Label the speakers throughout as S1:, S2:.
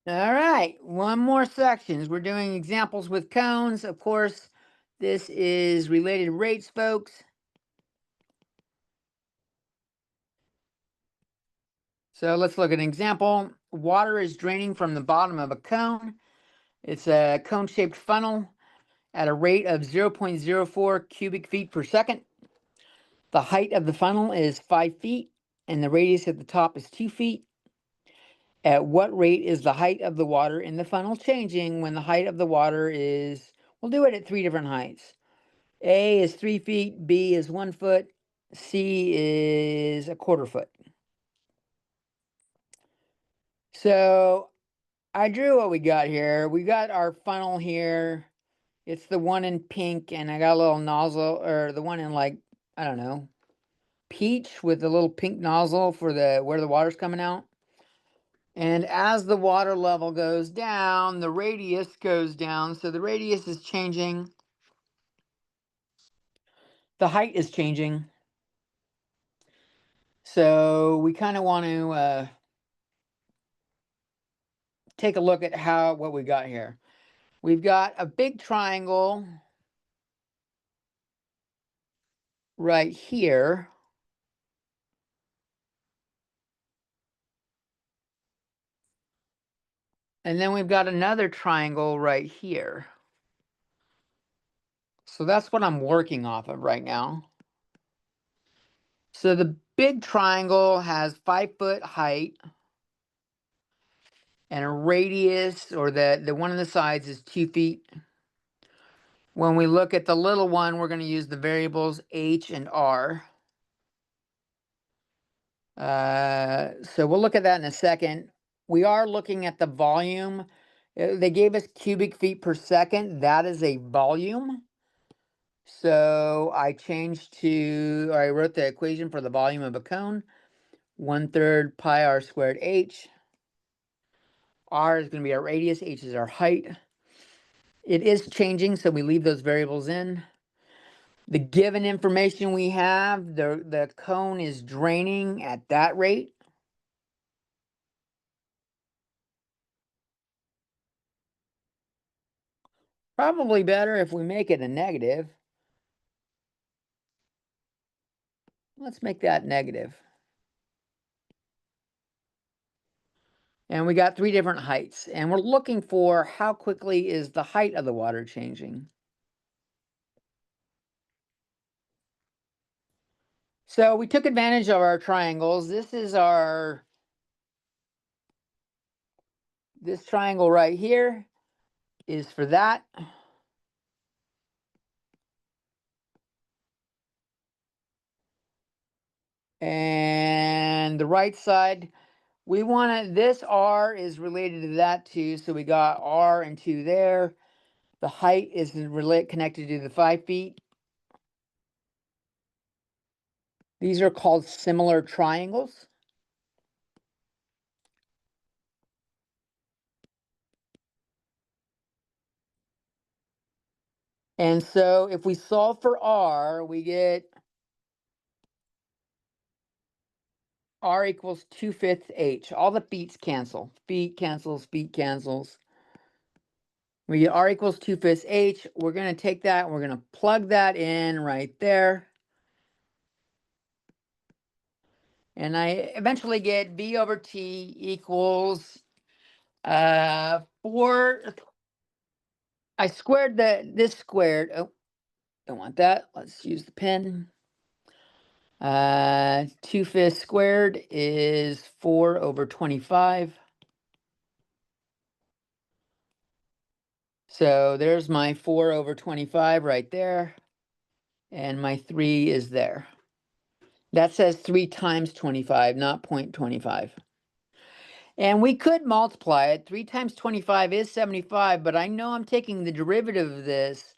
S1: All right, one more sections. We're doing examples with cones. Of course, this is related rates, folks. So let's look at an example. Water is draining from the bottom of a cone. It's a cone-shaped funnel at a rate of 0.04 cubic feet per second. The height of the funnel is 5 feet, and the radius at the top is 2 feet. At what rate is the height of the water in the funnel changing when the height of the water is, we'll do it at 3 different heights. A is 3 feet, B is 1 foot, C is a quarter foot. So I drew what we got here. We got our funnel here. It's the one in pink, and I got a little nozzle, or the one in like, I don't know, peach with the little pink nozzle for the where the water's coming out. And as the water level goes down, the radius goes down. So the radius is changing. The height is changing. So we kind of want to take a look at what we got here. We've got a big triangle right here. And then we've got another triangle right here. So that's what I'm working off of right now. So the big triangle has 5-foot height and a radius, or the one on the sides, is 2 feet. When we look at the little one, we're going to use the variables h and r. So we'll look at that in a second. We are looking at the volume. They gave us cubic feet per second. That is a volume. So I wrote the equation for the volume of a cone. 1/3 pi r squared h. R is going to be our radius. H is our height. It is changing, so we leave those variables in. The given information we have, the cone is draining at that rate. Probably better if we make it a negative. Let's make that negative. And we got 3 different heights. And we're looking for how quickly is the height of the water changing. So we took advantage of our triangles. This triangle right here is for that. And the right side, we want this R is related to that 2, so we got R and 2 there. The height is connected to the 5 feet. These are called similar triangles. And so if we solve for R, we get R equals 2/5 H. All the feet cancel. Feet cancels, feet cancels. We get R equals 2/5 H. We're going to take that and we're going to plug that in right there. And I eventually get V over T equals 4. I squared this squared. Oh, don't want that. Let's use the pen. 2/5 squared is 4 over 25. So there's my 4 over 25 right there. And my 3 is there. That says 3 times 25, not 0.25. And we could multiply it. 3 times 25 is 75, but I know I'm taking the derivative of this.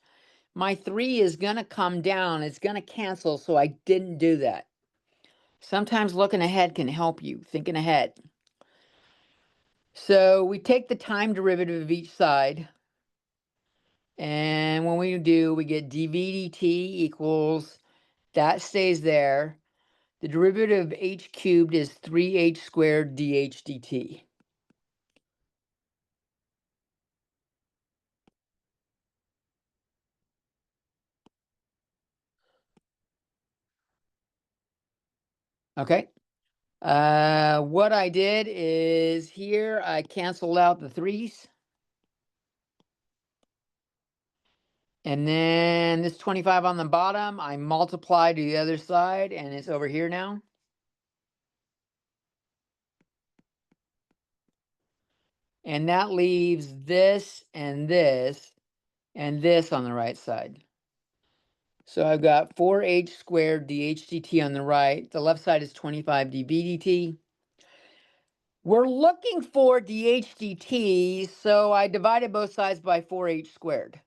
S1: My 3 is going to come down. It's going to cancel, so I didn't do that. Sometimes looking ahead can help you, thinking ahead. So we take the time derivative of each side. And when we do, we get dv dt equals, that stays there. The derivative of h cubed is 3h squared dh dt. Okay. What I did is here I canceled out the 3's. And then this 25 on the bottom, I multiply to the other side, and it's over here now. And that leaves this and this on the right side. So I've got 4h squared dHdt on the right. The left side is 25 dBdt. We're looking for dHdt, so I divided both sides by 4h squared.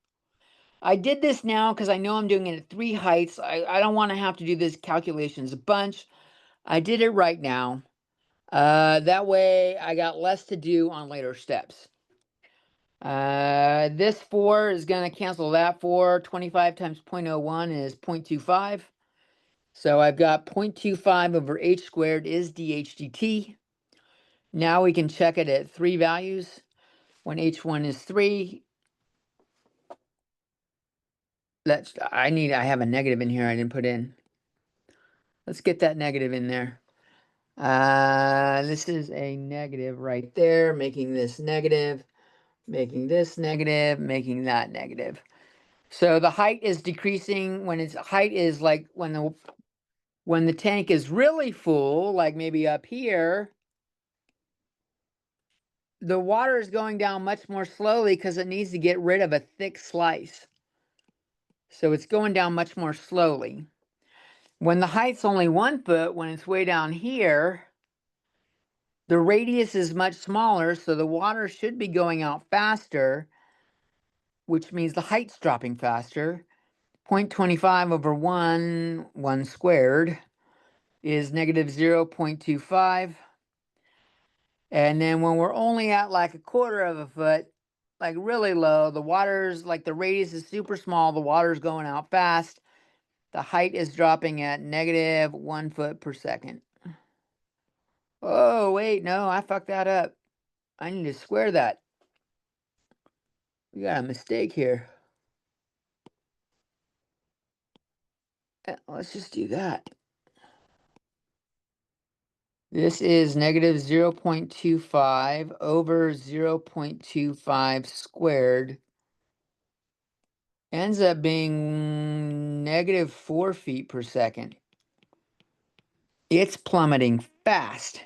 S1: I did this now because I know I'm doing it at 3 heights. I don't want to have to do this calculations a bunch. I did it right now. That way I got less to do on later steps. This 4 is going to cancel that 4. 25 times 0.01 is 0.25. So I've got 0.25 over h squared is dHdt. Now we can check it at 3 values. When h1 is 3, I have a negative in here I didn't put in. Let's get that negative in there. This is a negative right there, making this negative, making this negative, making that negative. So the height is decreasing when its height is like when the tank is really full, like maybe up here, the water is going down much more slowly because it needs to get rid of a thick slice. So it's going down much more slowly. When the height's only 1 foot, when it's way down here, the radius is much smaller, so the water should be going out faster, which means the height's dropping faster. 0.25 over 1 squared, is negative 0.25. And then when we're only at like 1/4 of a foot, like really low, the water's like the radius is super small, the water's going out fast. The height is dropping at negative 1 foot per second. Oh, wait, no, I fucked that up. I need to square that. We got a mistake here. Let's just do that. This is negative 0.25 over 0.25 squared. Ends up being negative 4 feet per second. It's plummeting fast.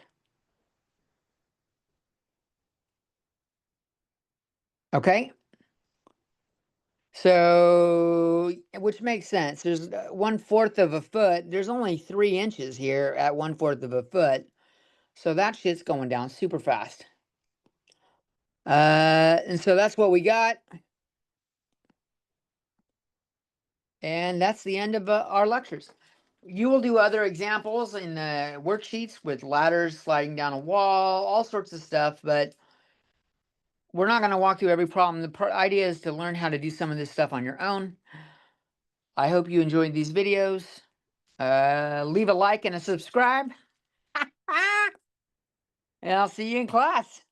S1: Okay? So, which makes sense. There's 1/4 of a foot. There's only 3 inches here at 1/4 of a foot. So that shit's going down super fast. And so that's what we got. And that's the end of our lectures. You will do other examples in the worksheets with ladders sliding down a wall, all sorts of stuff, but we're not going to walk through every problem. The idea is to learn how to do some of this stuff on your own. I hope you enjoyed these videos. Leave a like and a subscribe. And I'll see you in class.